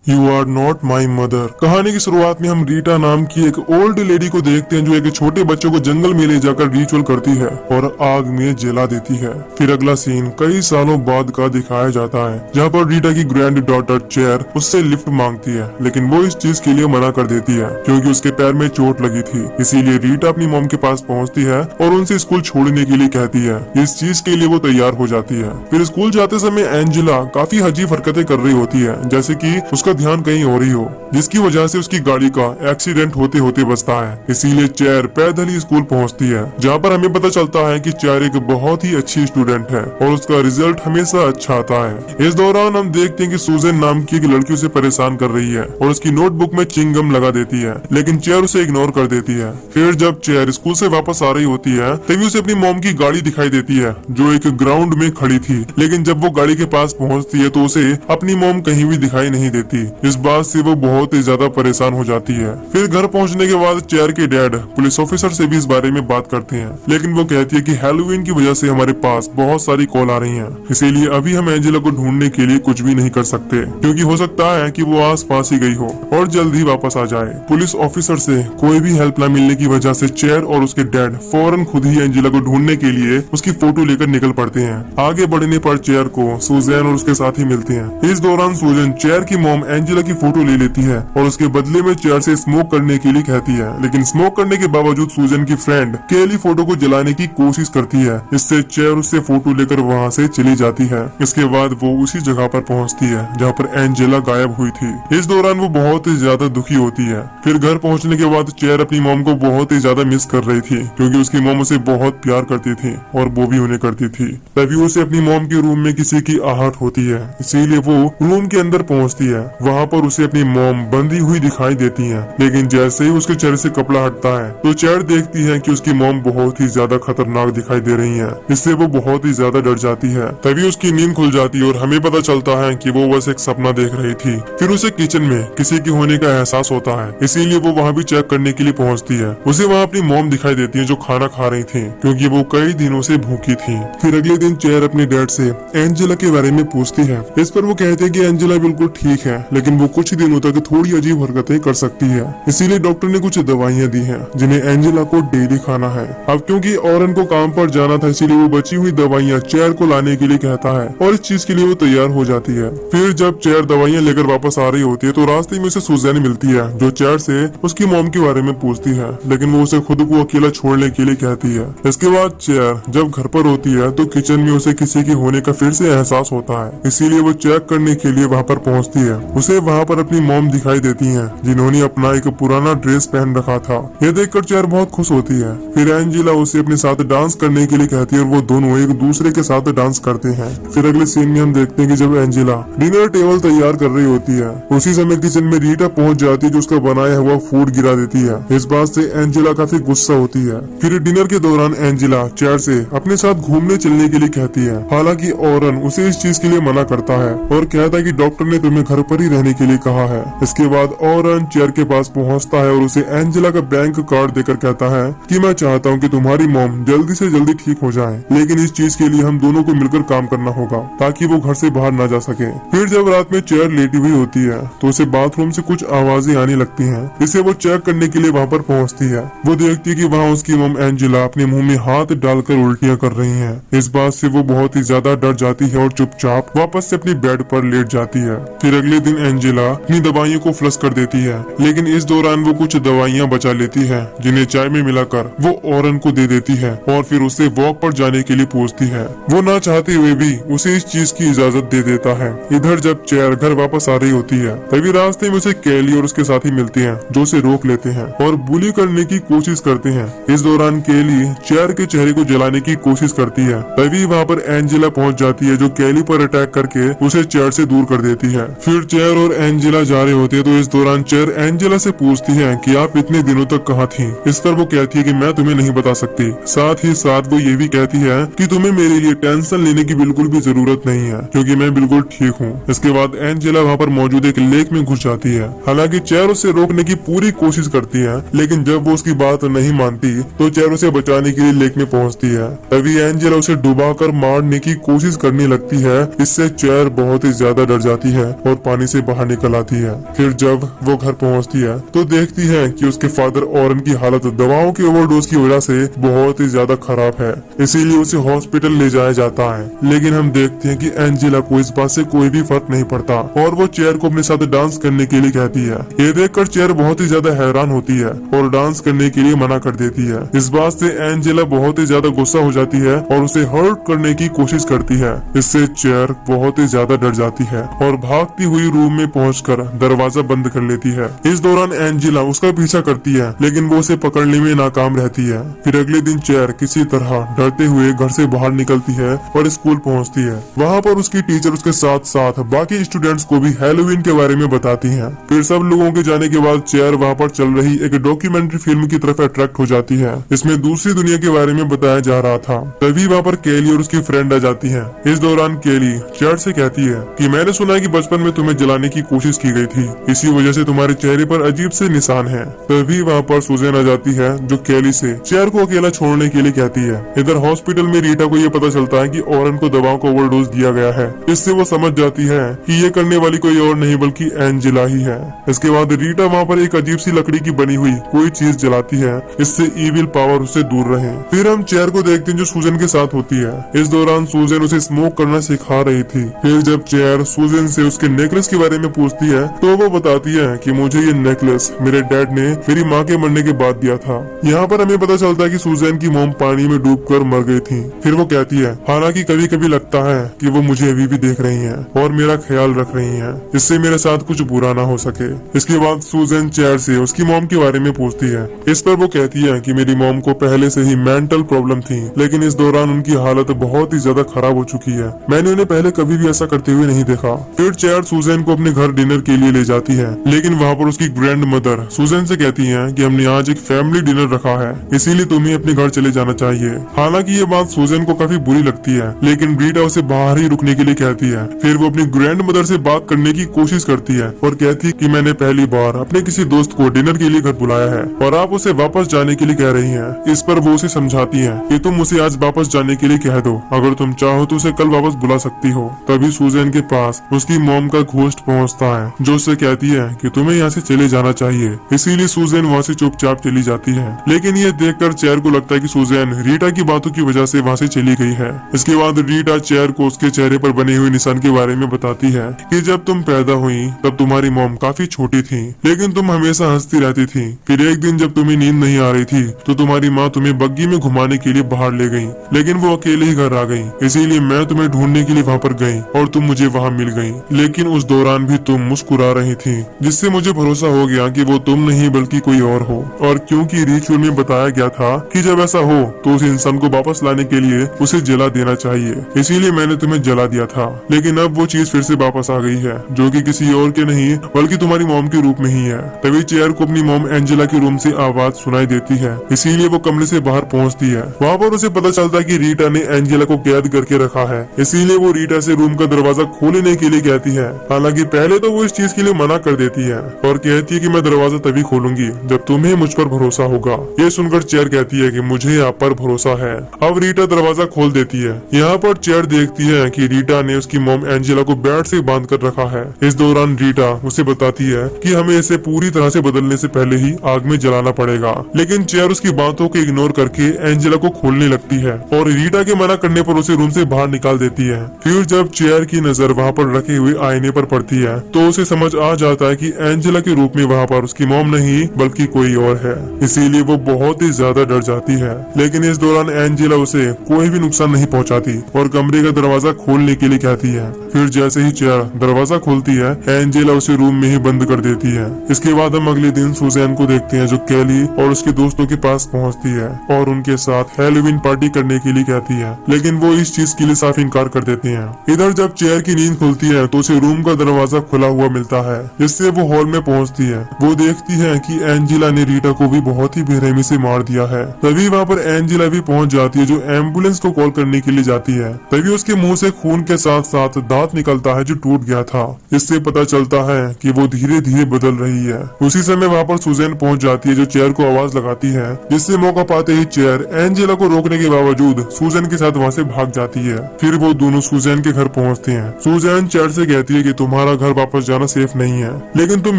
You are not my mother. कहानी की शुरुआत में हम रीटा नाम की एक ओल्ड लेडी को देखते हैं जो एक छोटे बच्चे को जंगल में ले जाकर रिचुअल करती है और आग में जला देती है। फिर अगला सीन कई सालों बाद का दिखाया जाता है जहाँ पर रीटा की ग्रैंड डॉटर चेयर उससे लिफ्ट मांगती है, लेकिन वो इस चीज के लिए मना कर देती है क्योंकि उसके पैर में चोट लगी थी। इसीलिए रीटा अपनी मॉम के पास पहुँचती है और उनसे स्कूल छोड़ने के लिए कहती है। इस चीज के लिए वो तैयार हो जाती है। फिर स्कूल जाते समय एंजेला काफी अजीब हरकतें कर रही होती है, जैसे कि उसका ध्यान कहीं और ही हो, जिसकी वजह से उसकी गाड़ी का एक्सीडेंट होते होते बचता है। इसीलिए चेयर पैदल ही स्कूल पहुंचती है, जहां पर हमें पता चलता है कि चेयर एक बहुत ही अच्छी स्टूडेंट है और उसका रिजल्ट हमेशा अच्छा आता है। इस दौरान हम देखते हैं कि सूजन नाम की एक लड़की उसे परेशान कर रही है और उसकी नोटबुक में चिंगम लगा देती है, लेकिन चेयर उसे इग्नोर कर देती है। फिर जब चेयर स्कूल से वापस आ रही होती है तभी उसे अपनी मॉम की गाड़ी दिखाई देती है जो एक ग्राउंड में खड़ी थी, लेकिन जब वो गाड़ी के पास पहुंचती है तो उसे अपनी मॉम कहीं भी दिखाई नहीं देती। इस बात से वो बहुत ही ज्यादा परेशान हो जाती है। फिर घर पहुंचने के बाद चेयर के डैड पुलिस ऑफिसर से भी इस बारे में बात करते हैं, लेकिन वो कहती है कि हैलोवीन की वजह से हमारे पास बहुत सारी कॉल आ रही हैं, इसीलिए अभी हम एंजेला को ढूंढने के लिए कुछ भी नहीं कर सकते क्योंकि हो सकता है कि वो आस पास ही गई हो और जल्द ही वापस आ जाए। पुलिस ऑफिसर से कोई भी हेल्प न मिलने की वजह से चेयर और उसके डैड फौरन खुद ही एंजेला को ढूंढने के लिए उसकी फोटो लेकर निकल पड़ते हैं। आगे बढ़ने पर चेयर को सूजन और उसके साथी मिलते हैं। इस दौरान सूजन चेयर की मॉम एंजेला की फोटो ले लेती है और उसके बदले में चेयर से स्मोक करने के लिए कहती है, लेकिन स्मोक करने के बावजूद सूजन की फ्रेंड केली फोटो को जलाने की कोशिश करती है। इससे चेयर उससे फोटो लेकर वहाँ से चली जाती है। इसके बाद वो उसी जगह पर पहुँचती है जहाँ पर एंजेला गायब हुई थी। इस दौरान वो बहुत ही ज्यादा दुखी होती है। फिर घर पहुँचने के बाद चेयर अपनी मॉम को बहुत ही ज्यादा मिस कर रही थी क्योंकि उसकी मॉम उसे बहुत प्यार करती थी और वो भी उन्हें करती थी। तभी उसे अपनी मॉम के रूम में किसी की आहट होती है, इसीलिए वो रूम के अंदर पहुँचती है। वहाँ पर उसे अपनी मॉम बंधी हुई दिखाई देती है, लेकिन जैसे ही उसके चेहरे से कपड़ा हटता है तो चेयर देखती है कि उसकी मॉम बहुत ही ज्यादा खतरनाक दिखाई दे रही है। इससे वो बहुत ही ज्यादा डर जाती है। तभी उसकी नींद खुल जाती है और हमें पता चलता है कि वो बस एक सपना देख रही थी। फिर उसे किचन में किसी के होने का एहसास होता है, इसीलिए वो वहाँ भी चेक करने के लिए पहुँचती है। उसे वहाँ अपनी मॉम दिखाई देती है जो खाना खा रही थी क्योंकि वो कई दिनों से भूखी थी। फिर अगले दिन चेयर अपने डैड से एंजेला के बारे में पूछती है। इस पर वो कहते हैं कि एंजेला बिल्कुल ठीक है, लेकिन वो कुछ दिनों तक थोड़ी अजीब हरकतें कर सकती है, इसीलिए डॉक्टर ने कुछ दवाइयाँ दी हैं जिन्हें एंजेला को डेली खाना है। अब क्योंकि ऑरन को काम पर जाना था, इसीलिए वो बची हुई दवाइयाँ चेयर को लाने के लिए कहता है और इस चीज के लिए वो तैयार हो जाती है। फिर जब चेयर दवाइयाँ लेकर वापस आ रही होती है तो रास्ते में उसे सूजन मिलती है जो चेयर से उसकी मॉम के बारे में पूछती है, लेकिन वो उसे खुद को अकेला छोड़ने के लिए कहती है। इसके बाद चेयर जब घर पर होती है तो किचन में उसे किसी के होने का फिर से एहसास होता है, इसीलिए वो चेक करने के लिए वहाँ पर पहुँचती है। उसे वहाँ पर अपनी मॉम दिखाई देती हैं जिन्होंने अपना एक पुराना ड्रेस पहन रखा था। यह देखकर चेयर बहुत खुश होती है। फिर एंजेला उसे अपने साथ डांस करने के लिए कहती है और वो दोनों एक दूसरे के साथ डांस करते हैं। फिर अगले सीन में हम देखते हैं कि जब एंजेला डिनर टेबल तैयार कर रही होती है उसी समय किचन में रीटा पहुंच जाती है जो उसका बनाया हुआ फूड गिरा देती है। इस बात से एंजेला काफी गुस्सा होती है। फिर डिनर के दौरान एंजेला चेयर से अपने साथ घूमने चलने के लिए कहती है, हालांकि ऑरन उसे इस चीज के लिए मना करता है और कहता है कि डॉक्टर ने तुम्हें घर पर ही रहने के लिए कहा है। इसके बाद ऑरन चेयर के पास पहुंचता है और उसे एंजेला का बैंक कार्ड देकर कहता है कि मैं चाहता हूं कि तुम्हारी मॉम जल्दी से जल्दी ठीक हो जाए, लेकिन इस चीज के लिए हम दोनों को मिलकर काम करना होगा ताकि वो घर से बाहर ना जा सके। फिर जब रात में चेयर लेटी हुई होती है तो उसे बाथरूम से कुछ आवाजें आने लगती हैं। इसे वो चेक करने के लिए वहाँ पर पहुँचती है। वो देखती है कि वहाँ उसकी मॉम एंजेला अपने मुँह में हाथ डालकर उल्टियाँ कर रही है। इस बात से वो बहुत ही ज्यादा डर जाती है और चुपचाप वापस से अपनी बेड पर लेट जाती है। फिर अगले दिन एंजेला अपनी दवाइयों को फ्लश कर देती है, लेकिन इस दौरान वो कुछ दवाइयाँ बचा लेती है जिन्हें चाय में मिलाकर वो ऑरन को दे देती है और फिर उसे वॉक पर जाने के लिए पूछती है। वो ना चाहते हुए भी उसे इस चीज की इजाजत दे देता है। इधर जब चेयर घर वापस आ रही होती है तभी रास्ते में उसे केली और उसके साथी मिलते हैं जो उसे रोक लेते हैं और बुली करने की कोशिश करते हैं। इस दौरान केली चेयर के चेहरे को जलाने की कोशिश करती है। तभी वहाँ पर एंजेला पहुँच जाती है जो केली पर अटैक करके उसे चेयर से दूर कर देती है। फिर चेयर और एंजेला जा रहे होते हैं तो इस दौरान चेयर एंजेला से पूछती है कि आप इतने दिनों तक कहाँ थी। इस पर वो कहती है कि मैं तुम्हें नहीं बता सकती। साथ ही साथ वो ये भी कहती है कि तुम्हें मेरे लिए टेंशन लेने की बिल्कुल भी जरूरत नहीं है क्योंकि मैं बिल्कुल ठीक हूँ। इसके बाद एंजेला वहाँ पर मौजूद एक लेक में घुस जाती है। हालांकि चेयर उसे रोकने की पूरी कोशिश करती है, लेकिन जब वो उसकी बात नहीं मानती तो चेयर उसे बचाने के लिए लेक में पहुँचती है। तभी एंजेला उसे डुबाकर मारने की कोशिश करने लगती है। इससे चेयर बहुत ही ज्यादा डर जाती है और पानी से से बाहर निकल आती है। फिर जब वो घर पहुंचती है तो देखती है कि उसके फादर ऑरन की हालत दवाओं की ओवरडोज की वजह से बहुत ही ज्यादा खराब है, इसीलिए उसे हॉस्पिटल ले जाया जाता है। लेकिन हम देखते हैं कि एंजेला को इस बात से कोई भी फर्क नहीं पड़ता और वो चेयर को अपने साथ डांस करने के लिए कहती है। ये देखकर चेयर बहुत ही ज्यादा हैरान होती है और डांस करने के लिए मना कर देती है। इस बात से एंजेला बहुत ही ज्यादा गुस्सा हो जाती है और उसे हर्ट करने की कोशिश करती है। इससे चेयर बहुत ही ज्यादा डर जाती है और भागती हुई रूम में पहुंचकर दरवाजा बंद कर लेती है। इस दौरान एंजेला उसका पीछा करती है लेकिन वो उसे पकड़ने में नाकाम रहती है। फिर अगले दिन चेयर किसी तरह डरते हुए घर से बाहर निकलती है और स्कूल पहुंचती है। वहाँ पर उसकी टीचर उसके साथ साथ बाकी स्टूडेंट्स को भी हैलोवीन के बारे में बताती है। फिर सब लोगों के जाने के बाद चेयर वहाँ पर चल रही एक डॉक्यूमेंट्री फिल्म की तरफ अट्रैक्ट हो जाती है। इसमें दूसरी दुनिया के बारे में बताया जा रहा था। तभी वहाँ पर केली और उसकी फ्रेंड आ जाती है। इस दौरान केली चेयर से कहती है कि मैंने सुना है कि बचपन में तुम्हें जलाने की कोशिश की गई थी, इसी वजह से तुम्हारे चेहरे पर अजीब से निशान है। तभी वहाँ पर सुजैन आ जाती है जो केली से चेयर को अकेला छोड़ने के लिए कहती है। इधर हॉस्पिटल में रीटा को ये पता चलता है कि ऑरन को दवाओं का ओवरडोज दिया गया है। इससे वो समझ जाती है कि ये करने वाली कोई और नहीं बल्कि एंजेला ही है। इसके बाद रीटा वहाँ पर एक अजीब सी लकड़ी की बनी हुई कोई चीज जलाती है, इससे इविल पावर उससे दूर रहे। फिर हम चेयर को देखते हैं जो सुजैन के साथ होती है। इस दौरान सुजैन उसे स्मोक करना सिखा रही थी। फिर जब चेयर सुजैन से उसके नेकलेस के बारे में पूछती है तो वो बताती है कि मुझे ये नेकलेस मेरे डैड ने मेरी माँ के मरने के बाद दिया था। यहाँ पर हमें पता चलता है कि सुजैन की मॉम पानी में डूबकर मर गई थी। फिर वो कहती है हालांकि कभी कभी लगता है कि वो मुझे अभी भी देख रही हैं और मेरा ख्याल रख रही हैं, इससे मेरे साथ कुछ बुरा ना हो सके। इसके बाद सुजैन चेयर से उसकी मॉम के बारे में पूछती है। इस पर वो कहती है कि मेरी मॉम को पहले से ही मेंटल प्रॉब्लम थी, लेकिन इस दौरान उनकी हालत बहुत ही ज्यादा खराब हो चुकी है। मैंने उन्हें पहले कभी भी ऐसा करते हुए नहीं देखा। फिर चेयर सुजैन को अपने घर डिनर के लिए ले जाती है, लेकिन वहाँ पर उसकी ग्रैंड मदर सुजैन से कहती है कि हमने आज एक फैमिली डिनर रखा है, इसीलिए तुम्हें अपने घर चले जाना चाहिए। हालांकि ये बात सुजैन को काफी बुरी लगती है, लेकिन रीटा उसे बाहर ही रुकने के लिए कहती है। फिर वो अपनी ग्रैंड मदर से बात करने की कोशिश करती है और कहती है कि मैंने पहली बार अपने किसी दोस्त को डिनर के लिए घर बुलाया है और आप उसे वापस जाने के लिए कह रही हैं। इस पर वो उसे समझाती है कि तुम उसे आज वापस जाने के लिए कह दो, अगर तुम चाहो तो उसे कल वापस बुला सकती हो। तभी सुजैन के पास उसकी मॉम का घोस्ट पहुंचता है जो उससे कहती है कि तुम्हें यहाँ से चले जाना चाहिए। इसीलिए सुजैन वहाँ से चुपचाप चली जाती है। लेकिन ये देखकर चेयर को लगता है कि सुजैन रीटा की बातों की वजह से वहाँ से चली गई है। इसके बाद रीटा चेयर को उसके चेहरे पर बने हुए निशान के बारे में बताती है कि जब तुम पैदा हुई तब तुम्हारी मॉम काफी छोटी थी, लेकिन तुम हमेशा हंसती रहती थी। फिर एक दिन जब तुम्हें नींद नहीं आ रही थी तो तुम्हारी माँ तुम्हें बग्गी में घुमाने के लिए बाहर ले गई, लेकिन वो अकेले ही घर आ गई। इसीलिए मैं तुम्हें ढूंढने के लिए वहाँ पर गई और तुम मुझे वहाँ मिल गई। लेकिन उस दौरान भी तुम मुस्कुरा रही थी, जिससे मुझे भरोसा हो गया कि वो तुम नहीं बल्कि कोई और हो। और क्योंकि रिचुअल में बताया गया था कि जब ऐसा हो तो उस इंसान को वापस लाने के लिए उसे जला देना चाहिए, इसीलिए मैंने तुम्हें जला दिया था। लेकिन अब वो चीज फिर से वापस आ गई है, जो कि किसी और के नहीं बल्कि तुम्हारी मॉम के रूप में ही है। तभी चेयर को अपनी मॉम एंजेला के रूम से आवाज सुनाई देती है, इसीलिए वो कमरे से बाहर पहुंचती है। वहाँ पर उसे पता चलता है कि रीटा ने एंजेला को कैद करके रखा है, इसीलिए वो रीटा से रूम का दरवाजा खोलने के लिए कहती है। हालांकि पहले तो वो इस चीज के लिए मना कर देती है और कहती है कि मैं दरवाजा तभी खोलूंगी जब तुम्हें मुझ पर भरोसा होगा। ये सुनकर चेयर कहती है कि मुझे आप पर भरोसा है। अब रीटा दरवाजा खोल देती है। यहाँ पर चेयर देखती है कि रीटा ने उसकी मॉम एंजेला को बेड से बांध कर रखा है। इस दौरान रीटा उसे बताती है कि हमें इसे पूरी तरह से बदलने से पहले ही आग में जलाना पड़ेगा, लेकिन चेयर उसकी बातों को इग्नोर करके एंजेला को खोलने लगती है और रीटा के मना करने पर उसे रूम से बाहर निकाल देती है। फिर जब चेयर की नजर वहाँ पर रखे हुए आईने पर पड़ती है तो उसे समझ आ जाता है कि एंजेला के रूप में वहाँ पर उसकी मॉम नहीं बल्कि कोई और है, इसीलिए वो बहुत ही ज्यादा डर जाती है। लेकिन इस दौरान एंजेला उसे कोई भी नुकसान नहीं पहुँचाती और कमरे का दरवाजा खोलने के लिए कहती है। फिर जैसे ही चेयर दरवाजा खोलती है एंजेला उसे रूम में ही बंद कर देती है। इसके बाद हम अगले दिन सुजैन को देखते हैं जो केली और उसके दोस्तों के पास पहुंचती है और उनके साथ हैलोवीन पार्टी करने के लिए कहती है, लेकिन वो इस चीज के लिए साफ इनकार कर देते हैं। इधर जब चेयर की नींद खुलती है तो उसे रूम का दरवाजा खुला हुआ मिलता है, जिससे वो हॉल में पहुंचती है। वो देखती है कि एंजेला ने रीटा को भी बहुत ही बेरहमी से मार दिया है। तभी वहाँ पर एंजेला भी पहुंच जाती है जो एम्बुलेंस को कॉल करने के लिए जाती है। तभी उसके मुंह से खून के साथ साथ दांत निकलता है जो टूट गया था। इससे पता चलता है कि वो धीरे धीरे बदल रही है। उसी समय वहाँ पर सुजैन पहुंच जाती है जो चेयर को आवाज लगाती है, जिससे मौका पाते ही चेयर एंजेला को रोकने के बावजूद सुजैन के साथ वहाँ से भाग जाती है। फिर वो दोनों सुजैन के घर पहुँचते हैं। सुजैन चेयर से कहती है कि तुम्हारा तुम्हारा घर वापस जाना सेफ नहीं है, लेकिन तुम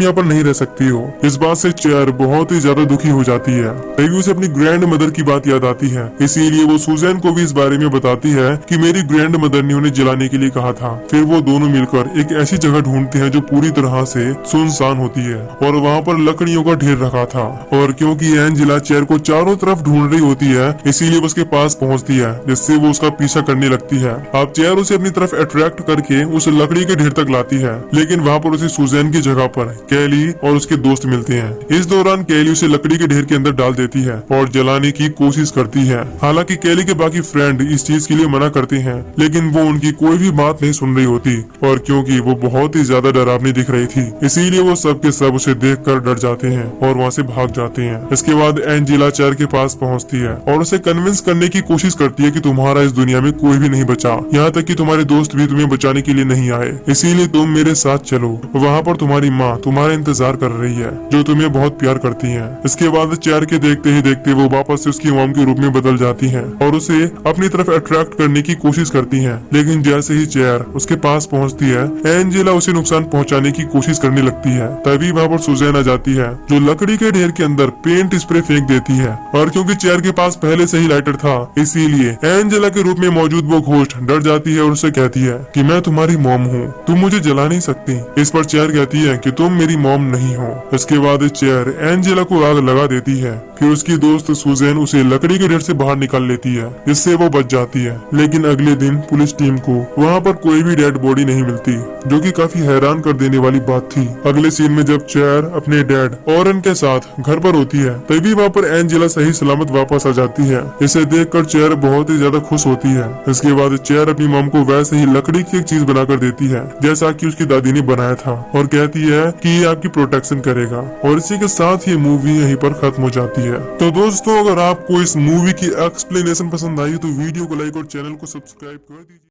यहाँ पर नहीं रह सकती हो। इस बात से चेयर बहुत ही ज्यादा दुखी हो जाती है। तभी उसे अपनी ग्रैंड मदर की बात याद आती है, इसीलिए वो सुजैन को भी इस बारे में बताती है कि मेरी ग्रैंड मदर ने उन्हें जलाने के लिए कहा था। फिर वो दोनों मिलकर एक ऐसी जगह ढूंढते हैं जो पूरी तरह से सुनसान होती है और वहाँ पर लकड़ियों का ढेर रखा था। और क्योंकि एंजेला चेयर को चारों तरफ ढूंढ रही होती है, इसीलिए उसके पास पहुँचती है, जिससे वो उसका पीछा करने लगती है। अब चेयर उसे अपनी तरफ अट्रैक्ट करके उस लकड़ी के ढेर तक लाती है, लेकिन वहाँ पर उसे सुजैन की जगह पर कैली और उसके दोस्त मिलते हैं। इस दौरान कैली उसे लकड़ी के ढेर के अंदर डाल देती है और जलाने की कोशिश करती है। हालांकि कैली के बाकी फ्रेंड इस चीज के लिए मना करते हैं, लेकिन वो उनकी कोई भी बात नहीं सुन रही होती। और क्योंकि वो बहुत ही ज्यादा डरावनी दिख रही थी, इसीलिए वो सब के सब उसे देखकर डर जाते हैं और वहाँ से भाग जाते हैं। इसके बाद एंजेला चेयर के पास पहुँचती है और उसे कन्विंस करने की कोशिश करती है कि तुम्हारा इस दुनिया में कोई भी नहीं बचा, यहाँ तक कि तुम्हारे दोस्त भी तुम्हें बचाने के लिए नहीं आए, इसीलिए तुम मेरे साथ चलो। वहाँ पर तुम्हारी माँ तुम्हारा इंतजार कर रही है, जो तुम्हें बहुत प्यार करती है। इसके बाद चेयर के देखते ही देखते वो वापस से उसकी मॉम के रूप में बदल जाती है और उसे अपनी तरफ अट्रैक्ट करने की कोशिश करती है। लेकिन जैसे ही चेयर उसके पास पहुँचती है, एंजेला उसे नुकसान पहुँचाने की कोशिश करने लगती है। तभी वहाँ पर सुजैन आ जाती है, जो लकड़ी के ढेर के अंदर पेंट स्प्रे फेंक देती है। और क्योंकि चेयर के पास पहले से ही लाइटर था, इसीलिए एंजेला के रूप में मौजूद वो घोस्ट डर जाती है और उसे कहती है कि मैं तुम्हारी मॉम हूँ, तुम मुझे जला नहीं सकती। इस पर चेयर कहती है कि तुम मेरी मॉम नहीं हो। इसके बाद चेयर एंजेला को आग लगा देती है। फिर उसकी दोस्त सुजैन उसे लकड़ी के ढेर से बाहर निकाल लेती है, जिससे वो बच जाती है। लेकिन अगले दिन पुलिस टीम को वहाँ पर कोई भी डेड बॉडी नहीं मिलती, जो कि काफी हैरान कर देने वाली बात थी। अगले सीन में जब चेयर अपने डैड ऑरन के साथ घर पर होती है, तभी वहाँ पर एंजेला सही सलामत वापस आ जाती है। इसे देखकर चेयर बहुत ही ज्यादा खुश होती है। इसके बाद चेयर अपनी मॉम को वैसे ही लकड़ी की एक चीज बनाकर देती है, जैसा कि उसकी दादी ने बनाया था, और कहती है कि ये आपकी प्रोटेक्शन करेगा। और इसी के साथ ये मूवी यहीं पर खत्म हो जाती है। तो दोस्तों, अगर आपको इस मूवी की एक्सप्लेनेशन पसंद आई तो वीडियो को लाइक और चैनल को सब्सक्राइब कर दीजिए।